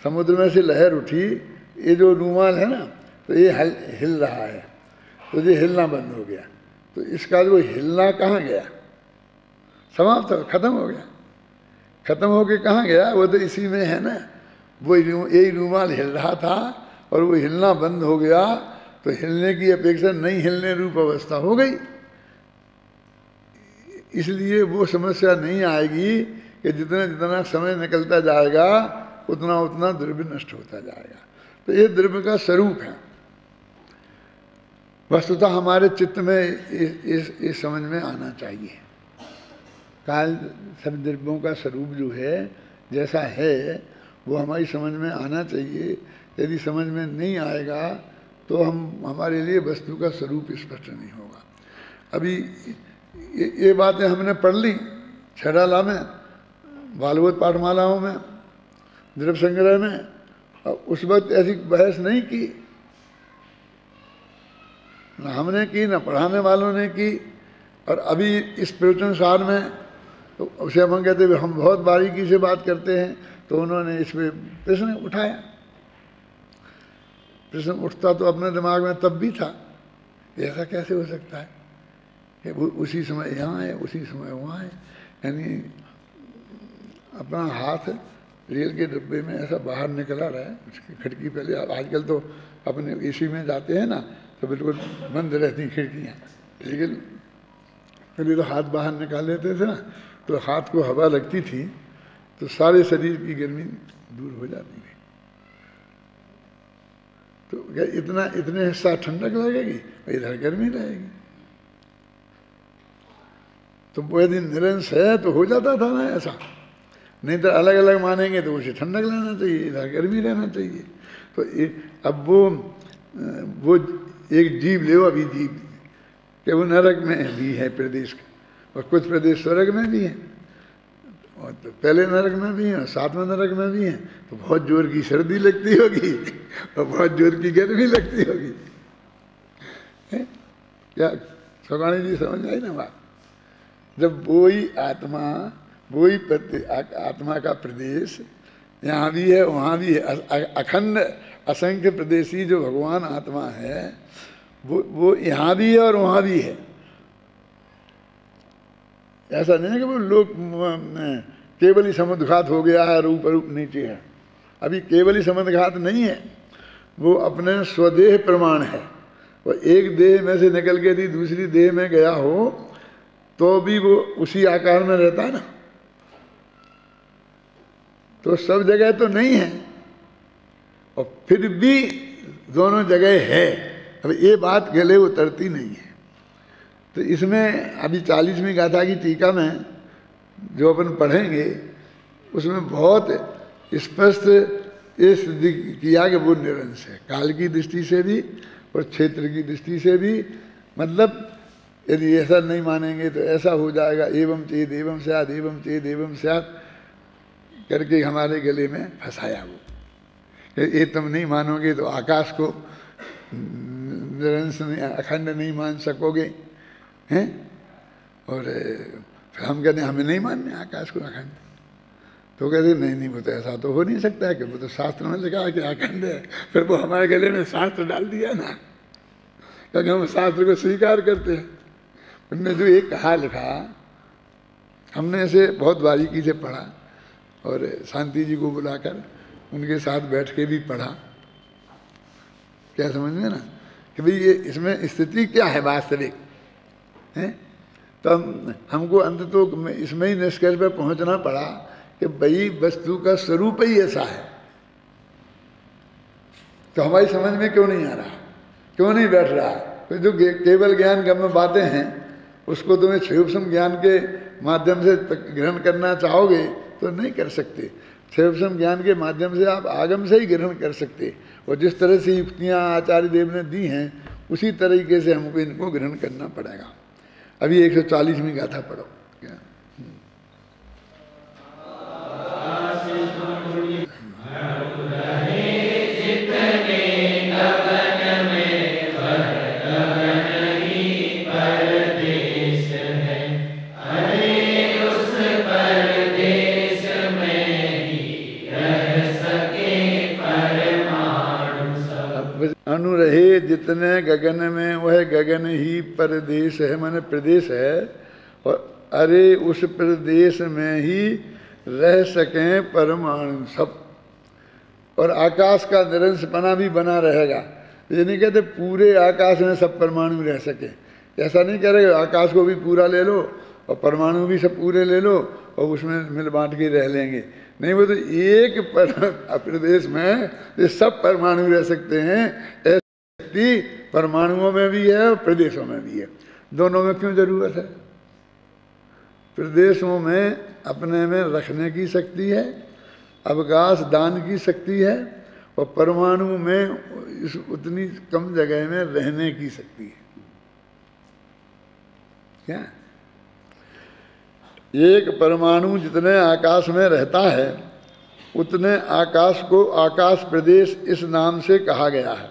समुद्र में से लहर उठी, ये जो रूमाल है ना, तो ये हिल रहा है, तो ये हिलना बंद हो गया। तो इसका जो हिलना कहाँ गया? समाप्त हो, खत्म हो गया। खत्म होके कहाँ गया? वो तो इसी में है ना। वो यही रूमाल हिल रहा था और वो हिलना बंद हो गया, तो हिलने की अपेक्षा नहीं हिलने रूप अवस्था हो गई। इसलिए वो समस्या नहीं आएगी कि जितना जितना समय निकलता जाएगा उतना उतना द्रव्य नष्ट होता जाएगा। तो ये द्रव्य का स्वरूप है। वस्तुतः हमारे चित्त में इस समझ में आना चाहिए। काल सब द्रव्यों का स्वरूप जो है जैसा है वो हमारी समझ में आना चाहिए। यदि समझ में नहीं आएगा तो हमारे लिए वस्तु का स्वरूप स्पष्ट नहीं होगा। अभी ये बातें हमने पढ़ ली छड़ाला में, बालवोत पाठमालाओं में, द्रव्य संग्रह में, उस वक्त ऐसी बहस नहीं की, न हमने की न पढ़ाने वालों ने की। और अभी इस प्रवचन सार में तो उसे हम कहते हैं हम बहुत बारीकी से बात करते हैं, तो उन्होंने इस पर प्रश्न उठाया। प्रश्न उठता तो अपने दिमाग में तब भी था, ऐसा कैसे हो सकता है कि उसी समय यहाँ है उसी समय वहाँ है। यानी अपना हाथ रेल के डब्बे में ऐसा बाहर निकला रहा है, उसकी खिड़की पहले, आजकल तो अपने एसी में जाते हैं ना तो बिल्कुल बंद रहती खिड़कियाँ, लेकिन पहले तो हाथ बाहर निकाल लेते थे ना, तो हाथ को हवा लगती थी तो सारे शरीर की गर्मी दूर हो जाती थी। तो क्या इतने हिस्सा ठंडक लगेगी, इधर गर्मी रहेगी। तो वो यदि निरंश है तो हो जाता था ना ऐसा, नहीं तो अलग अलग मानेंगे तो उसे ठंडक लेना चाहिए, इधर गर्मी रहना चाहिए। तो अब वो एक जीव ले, अभी जीव कि वो नरक में भी है प्रदेश, और कुछ प्रदेश स्वर्ग में भी है, और तो पहले नरक में भी है और सातवें नरक में भी है। तो बहुत जोर की सर्दी लगती होगी और बहुत जोर की गर्मी लगती होगी। क्या सुगाणी जी समझ आई ना बात? जब वही आत्मा, वही आत्मा का प्रदेश यहाँ भी है वहाँ भी है, अखंड असंख्य प्रदेशी जो भगवान आत्मा है वो यहाँ भी है और वहाँ भी है। ऐसा नहीं है कि वो लोग केवल ही समुद्घात हो गया है और ऊपर नीचे है। अभी केवल ही समुद्घात नहीं है, वो अपने स्वदेह प्रमाण है। वो एक देह में से निकल के यदि दूसरी देह में गया हो तो भी वो उसी आकार में रहता है ना। तो सब जगह तो नहीं है और फिर भी दोनों जगह है। अब ये बात गले उतरती नहीं है। तो इसमें अभी 40वीं गाथा की टीका में जो अपन पढ़ेंगे उसमें बहुत स्पष्ट ये सिद्धि किया कि वो निरंश है, काल की दृष्टि से भी और क्षेत्र की दृष्टि से भी। मतलब यदि ऐसा नहीं मानेंगे तो ऐसा हो जाएगा, एवं चेद एवं स्यात्, एवं चेद एवं स्यात् करके हमारे गले में फंसाया वो। ये तुम नहीं मानोगे तो आकाश को निरंश नहीं, अखंड नहीं मान सकोगे हैं। और फिर हम कहते हैं हमें नहीं मानने आकाश को अखंड। तो कहते नहीं वो तो ऐसा तो हो नहीं सकता है कि वो तो शास्त्र में लिखा है कि अखंड है। फिर वो हमारे गले में शास्त्र डाल दिया ना, क्योंकि हम शास्त्र को स्वीकार करते हैं। उनने जो एक कहा लिखा हमने इसे बहुत बारीकी से पढ़ा और शांति जी को बुलाकर उनके साथ बैठ के भी पढ़ा। क्या समझ में ना कि भाई ये इसमें स्थिति क्या है वास्तविक है। तो हमको अंत तो इसमें ही निष्कर्ष पर पहुंचना पड़ा कि भाई वस्तु का स्वरूप ही ऐसा है। तो हमारी समझ में क्यों नहीं आ रहा, क्यों नहीं बैठ रहा? तो जो केवल ज्ञान गम्य बातें हैं उसको तुम्हें क्षयोपम ज्ञान के माध्यम से ग्रहण करना चाहोगे तो नहीं कर सकते। क्षयोपम ज्ञान के माध्यम से आप आगम से ही ग्रहण कर सकते, और जिस तरह से युक्तियाँ आचार्य देव ने दी हैं उसी तरीके से हमको इनको ग्रहण करना पड़ेगा। अभी 140वीं गाथा पढ़ो। क्या परदेश में ही रह सके जितने गगन में वह गगन ही परदेश है, माने प्रदेश है, और अरे उस प्रदेश में ही रह सकें परमाणु सब। और आकाश का निरंशपना भी बना रहेगा। ये नहीं कहते पूरे आकाश में सब परमाणु रह सके, ऐसा नहीं कह रहे आकाश को भी पूरा ले लो और परमाणु भी सब पूरे ले लो और उसमें मिल बांट के रह लेंगे। नहीं, वो तो एक प्रदेश में ये सब परमाणु रह सकते हैं। ऐसी शक्ति परमाणुओं में भी है और प्रदेशों में भी है। दोनों में क्यों जरूरत है? प्रदेशों में अपने में रखने की शक्ति है, अवकाश दान की शक्ति है, और परमाणु में इस उतनी कम जगह में रहने की शक्ति है। क्या एक परमाणु जितने आकाश में रहता है उतने आकाश को आकाश प्रदेश इस नाम से कहा गया है,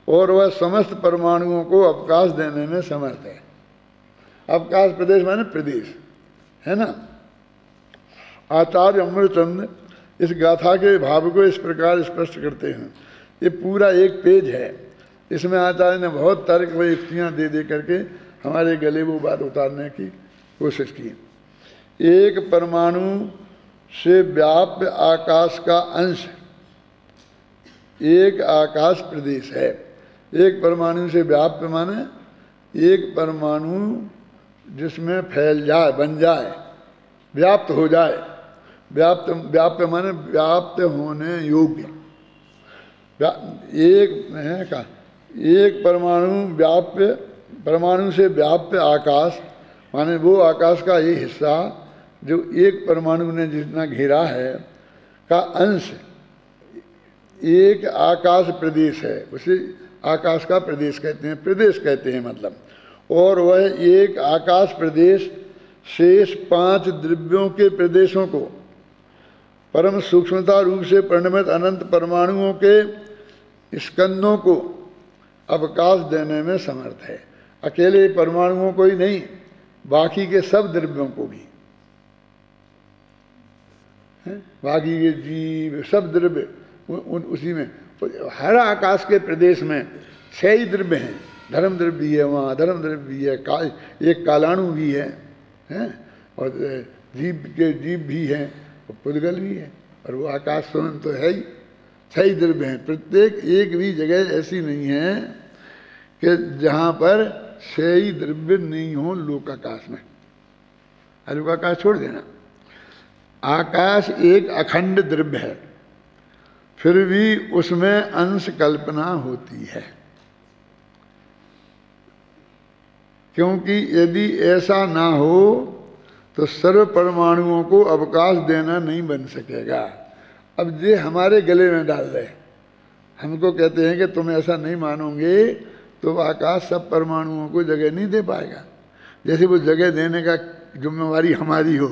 और वह समस्त परमाणुओं को अवकाश देने में समर्थ है। अवकाश प्रदेश माने प्रदेश है ना। आचार्य अमृतचंद इस गाथा के भाव को इस प्रकार स्पष्ट करते हैं। ये पूरा एक पेज है, इसमें आचार्य ने बहुत तर्क व युक्तियाँ दे दे करके हमारे गले वो बात उतारने की कोशिश की। एक परमाणु से व्याप्य आकाश का अंश एक आकाश प्रदेश है। एक परमाणु से व्याप्य माने एक परमाणु जिसमें फैल जाए, बन जाए, व्याप्त हो जाए। व्याप्य माने व्याप्त होने योग्य। एक परमाणु से व्याप्य आकाश माने वो आकाश का ये हिस्सा जो एक परमाणु ने जितना घेरा है का अंश एक आकाश प्रदेश है, उसे आकाश का प्रदेश कहते हैं, प्रदेश कहते हैं मतलब। और वह एक आकाश प्रदेश शेष 5 द्रव्यों के प्रदेशों को परम सूक्ष्मता रूप से परिणमित अनंत परमाणुओं के स्कंदों को अवकाश देने में समर्थ है। अकेले परमाणुओं को ही नहीं, बाकी के सब द्रव्यों को भी, बाकी के जीव सब द्रव्य उसी में। हर आकाश के प्रदेश में 6 ही द्रव्य हैं। धर्म द्रव्य भी है, वहाँ धर्म द्रव्य भी है, एक कालाणु भी है, और जीव भी है, और पुद्गल भी है, और वो आकाश स्वयं तो है ही। 6 ही द्रव्य हैं। प्रत्येक एक भी जगह ऐसी नहीं है कि जहाँ पर 6 ही द्रव्य नहीं हो लोकाकाश में। लोकाकाश छोड़ देना, आकाश एक अखंड द्रव्य है, फिर भी उसमें अंश कल्पना होती है। क्योंकि यदि ऐसा ना हो तो सर्व परमाणुओं को अवकाश देना नहीं बन सकेगा। अब ये हमारे गले में डाल रहे, हमको कहते हैं कि तुम ऐसा नहीं मानोगे तो आकाश सब परमाणुओं को जगह नहीं दे पाएगा, जैसे वो जगह देने का जिम्मेवारी हमारी हो।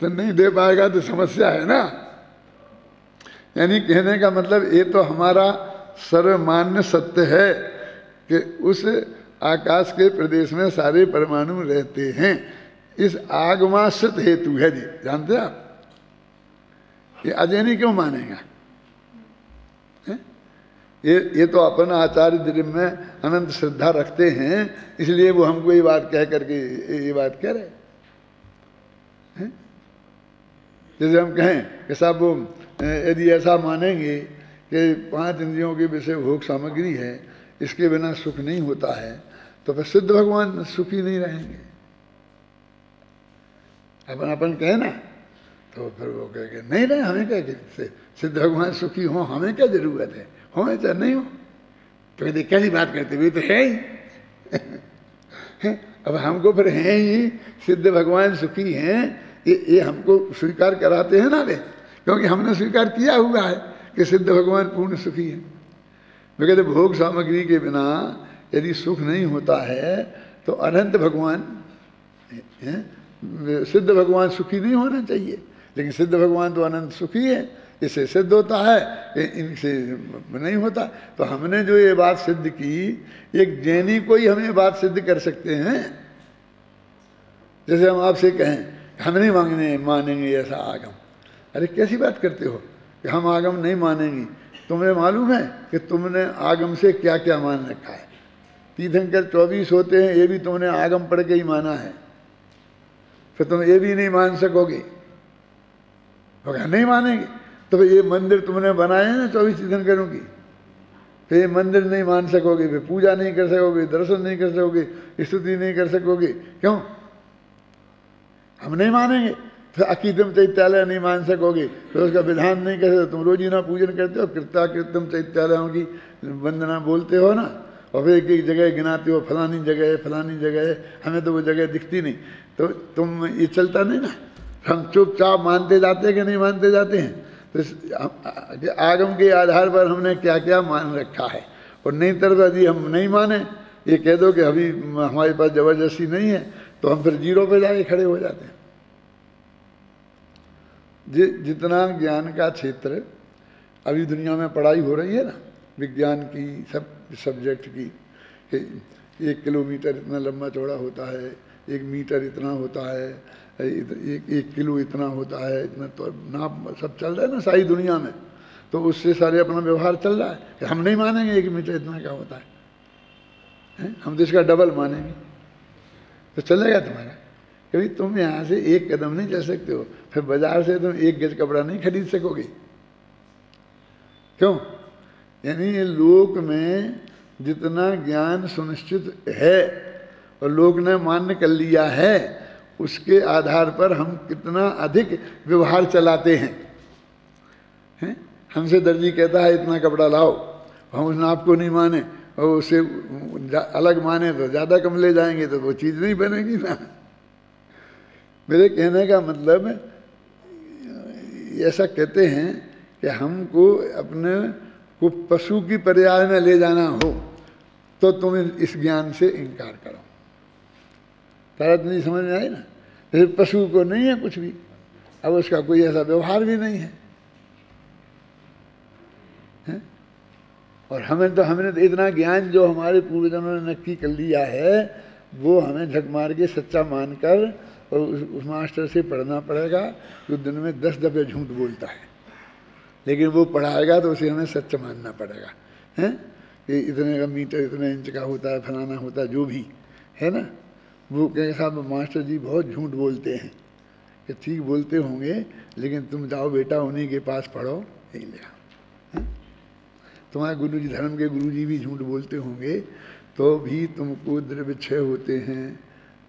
तो नहीं दे पाएगा तो समस्या है ना। यानी कहने का मतलब ये तो हमारा सर्वमान्य सत्य है कि उस आकाश के प्रदेश में सारे परमाणु रहते हैं। इस आगमाश्रित हेतु है जी, जानते आप। ये अजय नहीं क्यों मानेगा? ये तो अपन आचार्य द्रव्य में अनंत श्रद्धा रखते हैं, इसलिए वो हमको ये बात कह करके ये बात कह रहे हैं। जैसे हम कहें कि साहब वो यदि ऐसा मानेंगे कि 5 इंद्रियों के विषय भोग सामग्री है, इसके बिना सुख नहीं होता है, तो फिर सिद्ध भगवान सुखी नहीं रहेंगे। अपन कहे ना, तो फिर वो कहे कि नहीं रहे, हमें क्या कहते सिद्ध भगवान सुखी हो, हमें क्या जरूरत है, हो चाहे नहीं हो। तो कहते कैसी बात करते हुए, तो है ही। अब हमको फिर है ही सिद्ध भगवान सुखी हैं, ये हमको स्वीकार कराते हैं ना वे, क्योंकि हमने स्वीकार किया हुआ है कि सिद्ध भगवान पूर्ण सुखी है। वे कहते भोग सामग्री के बिना यदि सुख नहीं होता है तो अनंत भगवान, सिद्ध भगवान सुखी नहीं होना चाहिए, लेकिन सिद्ध भगवान तो अनंत सुखी है, इससे सिद्ध होता है, इनसे नहीं होता। तो हमने जो ये बात सिद्ध की, एक जैनी को ही हम ये बात सिद्ध कर सकते हैं। जैसे हम आपसे कहें हम नहीं मानेंगे ऐसा आगम, अरे कैसी बात करते हो कि हम आगम नहीं मानेंगे? तुम्हें मालूम है कि तुमने आगम से क्या क्या मान रखा है? तीर्थंकर 24 होते हैं, ये भी तुमने आगम पढ़ के ही माना है, फिर तुम ये भी नहीं मान सकोगे। तो नहीं मानेंगे तो फिर ये मंदिर तुमने बनाए हैं ना 24 तीर्थंकरों की, फिर ये मंदिर नहीं मान सकोगे, फिर पूजा नहीं कर सकोगे, दर्शन नहीं कर सकोगे, स्तुति नहीं कर सकोगे। क्यों? हम नहीं मानेंगे। फिर अकीदम चैत्यालय नहीं मान सकोगे, फिर उसका विधान नहीं कर सकते। तुम रोजीना पूजन करते हो, कृत्याकृतम चैत्यालयों की वंदना बोलते हो ना, और फिर एक एक जगह गिनाते हो, फलानी जगह है, फलानी जगह है, हमें तो वो जगह दिखती नहीं। तो तुम ये चलता नहीं ना, हम चुपचाप मानते जाते हैं कि नहीं मानते जाते हैं। तो आगम के आधार पर हमने क्या क्या मान रखा है, और नहीं तरफ यदि हम नहीं माने, ये कह दो कि अभी हमारे पास जबरदस्ती नहीं है, तो हम फिर जीरो पे जाके खड़े हो जाते हैं। जितना ज्ञान का क्षेत्र अभी दुनिया में पढ़ाई हो रही है ना, विज्ञान की, सब सब्जेक्ट की, 1 किलोमीटर इतना लंबा चौड़ा होता है, 1 मीटर इतना होता है, 1 किलो इतना होता है, इतना तो नाप सब चल रहा है ना सारी दुनिया में। तो उससे सारे अपना व्यवहार चल रहा है कि हम नहीं मानेंगे 1 मीटर इतना क्या होता है, हम तो इसका डबल मानेंगे। तो चलेगा तुम्हारा? कभी तुम यहाँ से 1 कदम नहीं चल सकते हो, फिर बाजार से तुम 1 गज कपड़ा नहीं खरीद सकोगे। क्यों? यानी ये लोक में जितना ज्ञान सुनिश्चित है और लोक ने मान्य कर लिया है, उसके आधार पर हम कितना अधिक व्यवहार चलाते हैं। हमसे दर्जी कहता है इतना कपड़ा लाओ, हम उस नाप को नहीं माने और उसे अलग माने तो ज़्यादा कम ले जाएंगे, तो वो चीज़ नहीं बनेगी ना। मेरे कहने का मतलब ऐसा कहते हैं कि हमको अपने को पशु की पर्याय में ले जाना हो तो तुम इस ज्ञान से इनकार करो। तरत नहीं समझ में आई ना? फिर पशु को नहीं है कुछ भी, अब उसका कोई ऐसा व्यवहार भी नहीं है, है? और हमने तो इतना ज्ञान जो हमारे पूर्वजों ने नक्की कर लिया है, वो हमें झक मार के सच्चा मानकर और उस मास्टर से पढ़ना पड़ेगा जो दिन में 10 दफे झूठ बोलता है, लेकिन वो पढ़ाएगा तो उसे हमें सच मानना पड़ेगा, हैं? कि इतने का मीटर, इतने इंच का होता है, फलाना होता है, जो भी है ना। वो कहेंगे साहब मास्टर जी बहुत झूठ बोलते हैं, कि ठीक बोलते होंगे, लेकिन तुम जाओ बेटा उन्हीं के पास पढ़ो, यही लिया। तुम्हारे गुरु जी, धर्म के गुरु जी भी झूठ बोलते होंगे, तो भी तुमको द्रव्य क्षय होते हैं,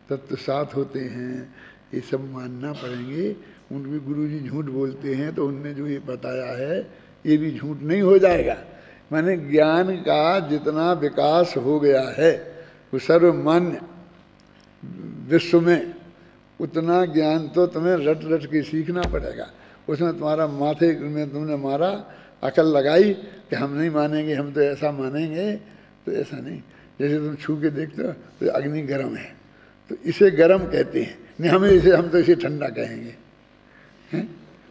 तत्व 7 होते हैं, ये सब मानना पड़ेंगे। उनके गुरु जी झूठ बोलते हैं तो उनने जो ये बताया है ये भी झूठ नहीं हो जाएगा। माने ज्ञान का जितना विकास हो गया है वो सर्वमान्य विश्व में, उतना ज्ञान तो तुम्हें रट रट के सीखना पड़ेगा। उसमें तुम्हारा माथे में तुमने मारा, अकल लगाई कि हम नहीं मानेंगे, हम तो ऐसा मानेंगे, तो ऐसा नहीं। जैसे तुम छू के देखते हो तो अग्नि गर्म है, तो इसे गर्म कहते हैं, नहीं हम तो इसे ठंडा कहेंगे।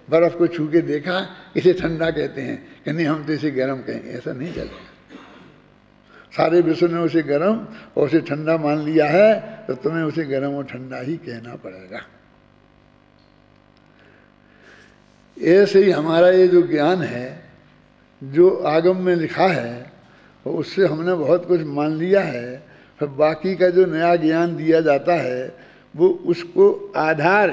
बर्फ को छू के देखा, इसे ठंडा कहते हैं कि नहीं हम तो इसे गर्म कहेंगे, ऐसा नहीं चलेगा। सारे विश्व ने उसे गर्म और उसे ठंडा मान लिया है, तो तुम्हें उसे गर्म और ठंडा ही कहना पड़ेगा। ऐसे ही हमारा ये जो ज्ञान है, जो आगम में लिखा है, और उससे हमने बहुत कुछ मान लिया है, फिर बाकी का जो नया ज्ञान दिया जाता है वो उसको आधार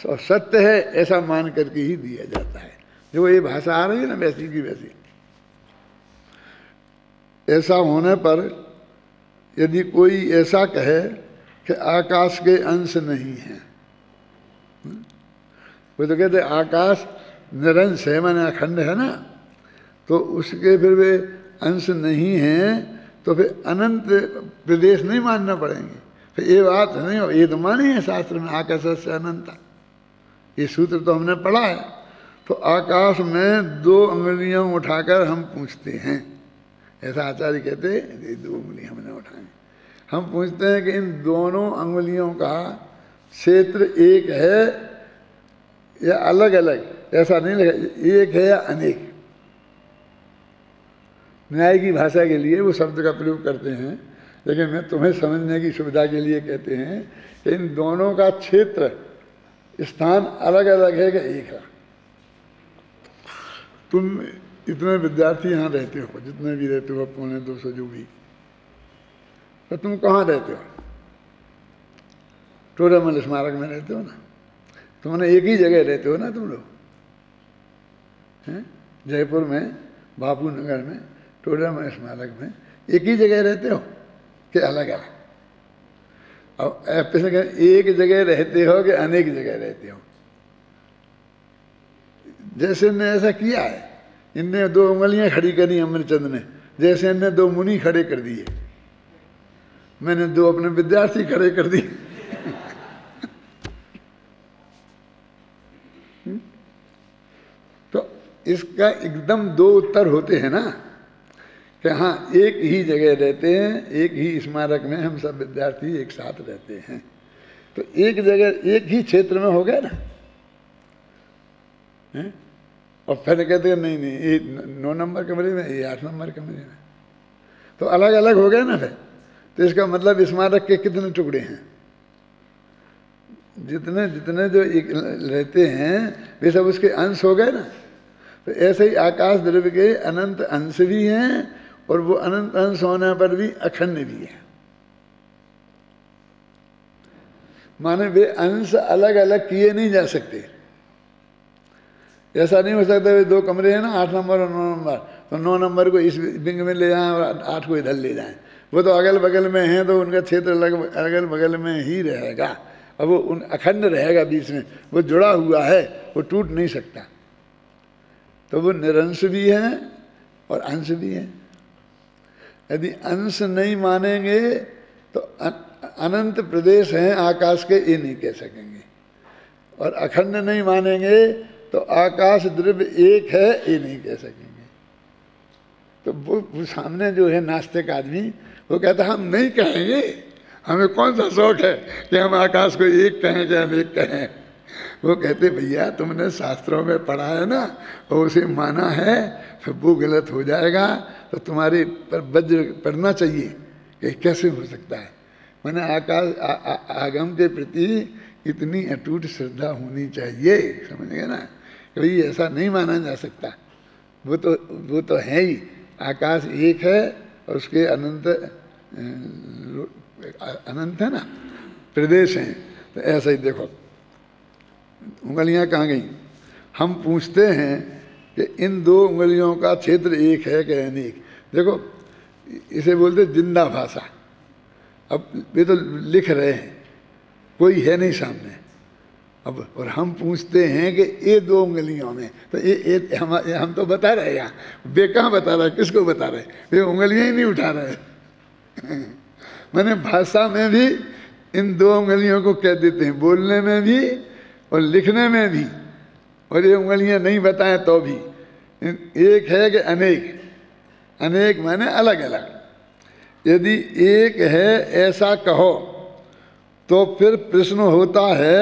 और सत्य है ऐसा मान करके ही दिया जाता है। जो ये भाषा आ रही है ना वैसी की वैसी। ऐसा होने पर यदि कोई ऐसा कहे कि आकाश के अंश नहीं है, वो तो कहते आकाश निरंश है, माने अखंड है ना, तो उसके फिर वे अंश नहीं हैं, तो फिर अनंत प्रदेश नहीं मानना पड़ेंगे। फिर ये बात नहीं हो, ये तो मानी है शास्त्र में, आकाश से अनंता, ये सूत्र तो हमने पढ़ा है। तो आकाश में 2 अंगुलियां उठाकर हम पूछते हैं, ऐसा आचार्य कहते हैं, ये 2 अंगुलियां हमने उठाई, हम पूछते हैं कि इन दोनों अंगुलियों का क्षेत्र एक है या अलग अलग, ऐसा नहीं लगा, एक है या अनेक। न्याय की भाषा के लिए वो शब्द का प्रयोग करते हैं, लेकिन मैं तुम्हें समझने की सुविधा के लिए कहते हैं कि इन दोनों का क्षेत्र स्थान अलग अलग है कि एक है। तुम इतने विद्यार्थी यहाँ रहते हो, जितने भी रहते हो, 250 जो भी, तो तुम कहाँ रहते हो? टोडामल स्मारक में रहते हो ना, तुमने एक ही जगह रहते हो ना तुम लोग हैं? जयपुर में बापू नगर में टोडामल स्मारक में एक ही जगह रहते हो कि अलग अलग? अब एक जगह रहते हो कि अनेक जगह रहते हो? जैसे ने ऐसा किया है, इनने 2 उंगलियां खड़ी करी अमरचंद ने, जैसे इनने 2 मुनि खड़े कर दिए, मैंने 2 अपने विद्यार्थी खड़े कर दिए। तो इसका एकदम 2 उत्तर होते हैं ना, कि हाँ एक ही जगह रहते हैं, एक ही स्मारक में हम सब विद्यार्थी एक साथ रहते हैं, तो एक जगह एक ही क्षेत्र में हो गया ना है? और फिर कहते हैं नहीं नहीं, ये 9 नंबर कमरे में, ये 8 नंबर कमरे में, तो अलग अलग हो गए ना फिर। तो इसका मतलब स्मारक के कितने टुकड़े हैं? जितने जितने जो एक रहते हैं वे सब उसके अंश हो गए ना। तो ऐसे ही आकाश द्रव्य के अनंत अंश भी हैं, और वो अनंत अंश होने पर भी अखंड भी है। माने वे अंश अलग अलग किए नहीं जा सकते। ऐसा नहीं हो सकता वे 2 कमरे हैं ना, 8 नंबर और 9 नंबर, तो 9 नंबर को इस विंग में ले जाएं और 8 को इधर ले जाएं। वो तो अगल बगल में हैं, तो उनका क्षेत्र अगल बगल में ही रहेगा, अब वो उन अखंड रहेगा, बीच में वो जुड़ा हुआ है, वो टूट नहीं सकता। तो वो निरंश भी है और अंश भी है। यदि अंश नहीं मानेंगे तो अनंत प्रदेश हैं आकाश के, ये नहीं कह सकेंगे, और अखंड नहीं मानेंगे तो आकाश द्रव्य एक है, ये नहीं कह सकेंगे। तो वो सामने जो है नास्तिक आदमी, वो कहता हम नहीं कहेंगे, हमें कौन सा शौक है कि हम आकाश को एक कहें कि अनेक कहें। वो कहते भैया तुमने शास्त्रों में पढ़ा है ना, और उसे माना है, फिर वो गलत हो जाएगा, तो तुम्हारे पर वज्र पड़ना चाहिए कि कैसे हो सकता है। मैंने आकाश आगम के प्रति इतनी अटूट श्रद्धा होनी चाहिए, समझ गए ना, कि भाई ऐसा नहीं माना जा सकता। वो तो है ही, आकाश एक है और उसके अनंत है ना प्रदेश हैं। तो ऐसा ही देखो, उंगलियां कहाँ गई? हम पूछते हैं कि इन 2 उंगलियों का क्षेत्र एक है कि अनेक। देखो इसे बोलते जिंदा भाषा। अब वे तो लिख रहे हैं, कोई है नहीं सामने, अब और हम पूछते हैं कि ये 2 उंगलियों में, तो ये हम तो बता रहे हैं, यहाँ वे कहाँ बता रहे हैं, किसको बता रहे हैं? वे उंगलियां ही नहीं उठा रहे। मैंने भाषा में भी इन 2 उंगलियों को कह देते हैं, बोलने में भी और लिखने में भी, और ये उंगलियां नहीं बताएं तो भी। एक है कि अनेक? अनेक माने अलग अलग। यदि एक है ऐसा कहो तो फिर प्रश्न होता है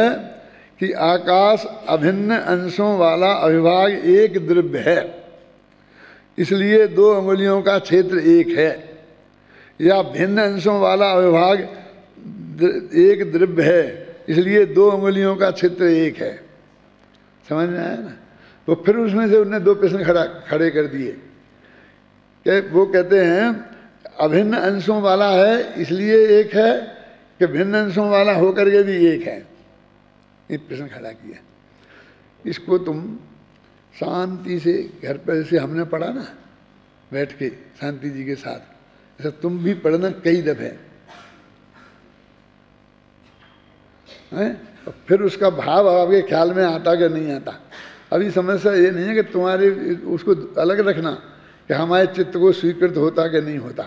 कि आकाश अभिन्न अंशों वाला अविभाग एक द्रव्य है, इसलिए 2 उंगलियों का क्षेत्र एक है, या भिन्न अंशों वाला अविभाग एक द्रव्य है, इसलिए 2 उंगलियों का क्षेत्र एक है। समझ में आया ना? तो फिर उसमें से उन्होंने 2 प्रश्न खड़े कर दिए कि वो कहते हैं अभिन्न अंशों वाला है इसलिए एक है, कि भिन्न अंशों वाला होकर के भी एक है। ये प्रश्न खड़ा किया। इसको तुम शांति से घर पर, जैसे हमने पढ़ा ना बैठ के शांति जी के साथ, ऐसा तुम भी पढ़ना कई दफे हैं, और फिर उसका भाव आपके ख्याल में आता कि नहीं आता। अभी समस्या ये नहीं है कि तुम्हारे उसको अलग रखना कि हमारे चित्त को स्वीकृत होता कि नहीं होता।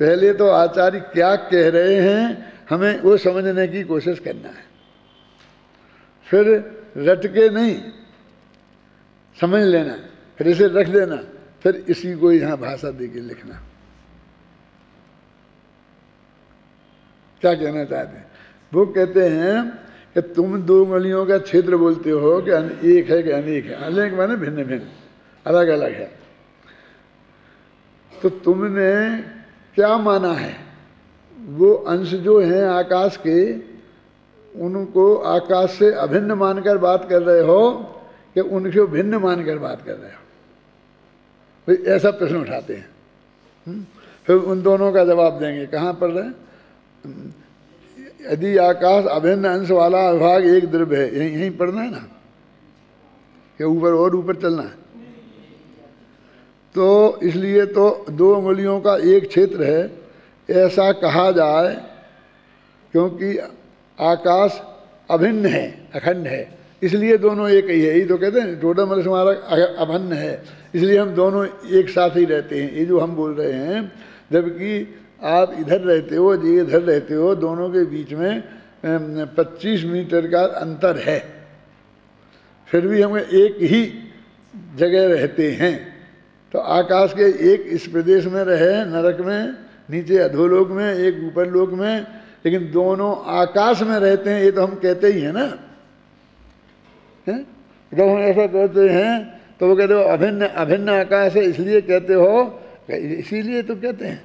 पहले तो आचार्य क्या कह रहे हैं हमें वो समझने की कोशिश करना है, फिर रट के नहीं समझ लेना, फिर इसे रख देना, फिर इसी को यहाँ भाषा दे के लिखना। क्या कहना चाहते हैं? वो कहते हैं कि तुम 2 उंगलियों का क्षेत्र बोलते हो कि एक है कि अनेक है। अनेक माने भिन्न भिन्न, अलग अलग है। तो तुमने क्या माना है? वो अंश जो हैं आकाश के, उनको आकाश से अभिन्न मानकर बात कर रहे हो कि उनको भिन्न मानकर बात कर रहे हो? भाई ऐसा प्रश्न उठाते हैं। फिर उन दोनों का जवाब देंगे। कहाँ पढ़ रहे हैं? यदि आकाश अभिन्न अंश वाला विभाग एक द्रव्य है, यहीं यहीं पढ़ना है ना, कि ऊपर और ऊपर चलना है? तो इसलिए तो 2 अंगुलियों का एक क्षेत्र है ऐसा कहा जाए, क्योंकि आकाश अभिन्न है, अखंड है, इसलिए दोनों एक ही है। यही तो कहते हैं टोडरमल स्मारक अभिन्न है, इसलिए हम दोनों एक साथ ही रहते हैं। ये जो हम बोल रहे हैं, जबकि आप इधर रहते हो, ये इधर रहते हो, दोनों के बीच में 25 मीटर का अंतर है, फिर भी हम एक ही जगह रहते हैं। तो आकाश के एक इस प्रदेश में रहे, नरक में, नीचे अधोलोक में, एक ऊपर लोक में, लेकिन दोनों आकाश में रहते हैं, ये तो हम कहते ही हैं ना। जब हम ऐसा कहते हैं तो वो कहते हो अभिन्न अभिन्न आकाश है, इसलिए कहते हो, इसीलिए तो कहते हैं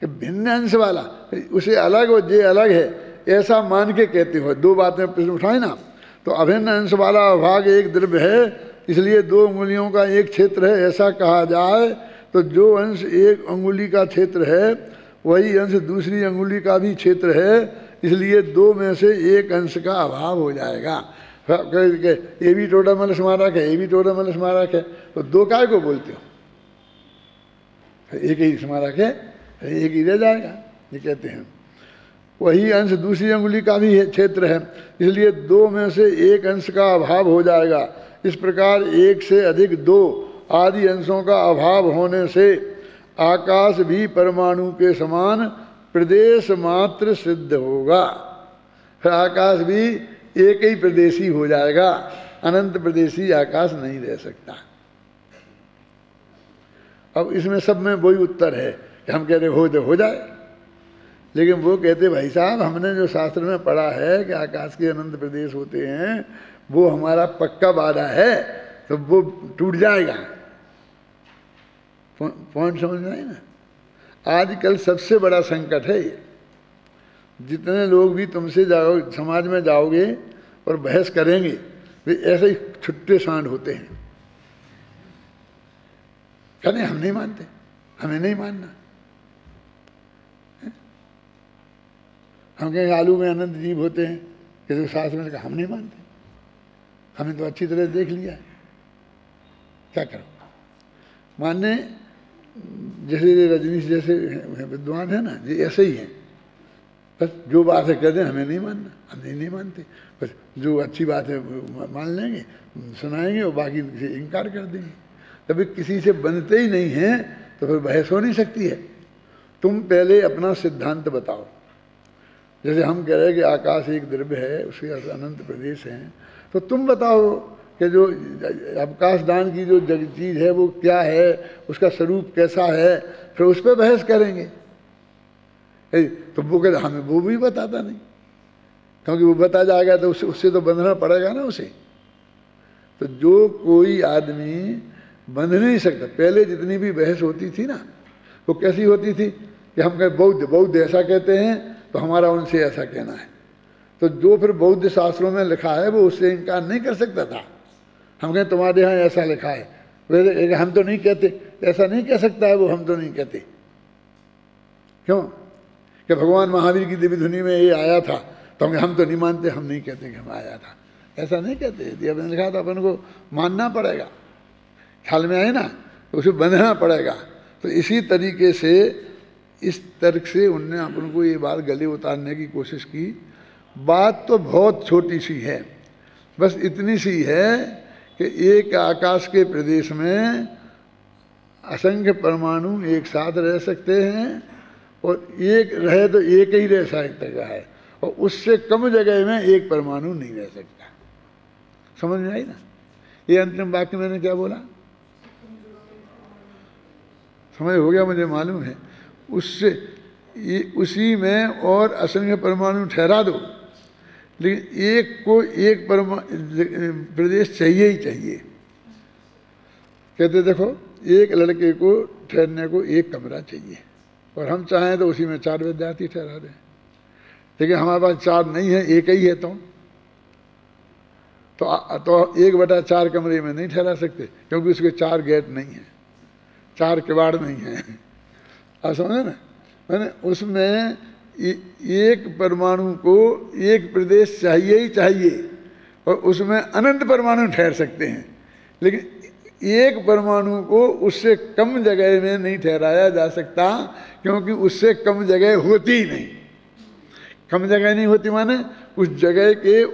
कि भिन्न अंश वाला, उसे अलग और ये अलग है, ऐसा मान के कहते हो। 2 बातें प्रश्न उठाए ना। तो अभिन्न अंश वाला भाग एक द्रव्य है, इसलिए 2 अंगुलियों का एक क्षेत्र है ऐसा कहा जाए, तो जो अंश एक अंगुली का क्षेत्र है वही अंश दूसरी अंगुली का भी क्षेत्र है, इसलिए 2 में से एक अंश का अभाव हो जाएगा। ये भी टोडरमल स्मारक है, ये भी टोडरमल स्मारक है, तो 2 काय को बोलते हो? एक ही स्मारक है, एक ही रह जाएगा, ये कहते हैं। वही अंश दूसरी अंगुली का भी क्षेत्र है, इसलिए 2 में से एक अंश का अभाव हो जाएगा। इस प्रकार 1 से अधिक 2 आदि अंशों का अभाव होने से आकाश भी परमाणु के समान प्रदेश मात्र सिद्ध होगा। फिर आकाश भी एक ही प्रदेशी हो जाएगा, अनंत प्रदेशी आकाश नहीं रह सकता। अब इसमें सब में वही उत्तर है कि हम कहते हो जाए, लेकिन वो कहते भाई साहब हमने जो शास्त्र में पढ़ा है कि आकाश के अनंत प्रदेश होते हैं, वो हमारा पक्का वादा है, तो वो टूट जाएगा। पॉइंट समझ में आए ना? आजकल सबसे बड़ा संकट है ये। जितने लोग भी तुमसे जाओ, समाज में जाओगे और बहस करेंगे, वे ऐसे ही छुट्टे सांड होते हैं। कहते हम नहीं मानते, हमें नहीं मानना। हम कहें आलू में अनंत जीव होते हैं, कि शास्त्र में कहा हम नहीं मानते, हमें तो अच्छी तरह देख लिया है, क्या करो? मानने जैसे रजनीश जैसे विद्वान है ना, ये ऐसे ही हैं, बस जो बात है कह दें हमें नहीं मानना, हम नहीं मानते, बस जो अच्छी बात है मान लेंगे, सुनाएंगे और बाकी से इनकार कर देंगे। कभी किसी से बनते ही नहीं हैं तो फिर बहस हो नहीं सकती है। तुम पहले अपना सिद्धांत बताओ। जैसे हम कह रहे हैं कि आकाश एक द्रव्य है, उसके अनंत प्रदेश हैं, तो तुम बताओ कि जो अवकाश दान की जो चीज़ है वो क्या है, उसका स्वरूप कैसा है, फिर उस पर बहस करेंगे। तो वो कहते हमें वो भी बताता नहीं, क्योंकि वो बता जाएगा तो उससे तो बंधना पड़ेगा ना उसे। तो जो कोई आदमी बंध नहीं सकता, पहले जितनी भी बहस होती थी ना, वो कैसी होती थी कि हम कहें बौद्ध ऐसा कहते हैं तो हमारा उनसे ऐसा कहना है। तो जो फिर बौद्ध शास्त्रों में लिखा है वो उससे इनकार नहीं कर सकता था। हम कहें तुम्हारे यहाँ ऐसा लिखा है, वे हम तो नहीं कहते, ऐसा नहीं कह सकता है वो, हम तो नहीं कहते। क्यों? कि भगवान महावीर की दिव्य धुनी में ये आया था, तो हम तो नहीं मानते, हम नहीं कहते कि हम आया था, ऐसा नहीं कहते। यदि अपन लिखा तो अपन को मानना पड़ेगा, ख्याल में आए ना, तो उसे बंधना पड़ेगा। तो इसी तरीके से इस तर्क से उनने अपन को ये बात गले उतारने की कोशिश की। बात तो बहुत छोटी सी है, बस इतनी सी है कि एक आकाश के प्रदेश में असंख्य परमाणु एक साथ रह सकते हैं, और एक रहे तो एक ही रह सकता है, और उससे कम जगह में एक परमाणु नहीं रह सकता। समझ में आई ना? ये अंतिम वाक्य मैंने क्या बोला, समझ हो गया? मुझे मालूम है। उससे उसी में और असंख्य परमाणु ठहरा दो, लेकिन एक को एक प्रदेश चाहिए ही चाहिए। कहते देखो, एक लड़के को ठहरने को एक कमरा चाहिए, और हम चाहें तो उसी में 4 विद्यार्थी ठहरा दें, लेकिन हमारे पास 4 नहीं है, एक ही है। तो 1/4 कमरे में नहीं ठहरा सकते, क्योंकि उसके 4 गेट नहीं हैं। 4 किवाड़ नहीं है। आप समझे ना, मैंने उसमें एक परमाणु को एक प्रदेश चाहिए ही चाहिए, और उसमें अनंत परमाणु ठहर सकते हैं, लेकिन एक परमाणु को उससे कम जगह में नहीं ठहराया जा सकता, क्योंकि उससे कम जगह होती ही नहीं। कम जगह नहीं होती माने उस जगह के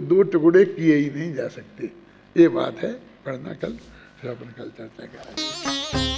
दो टुकड़े किए ही नहीं जा सकते। ये बात है, पढ़ना कल, फिर अपन कल चर्चा करेंगे।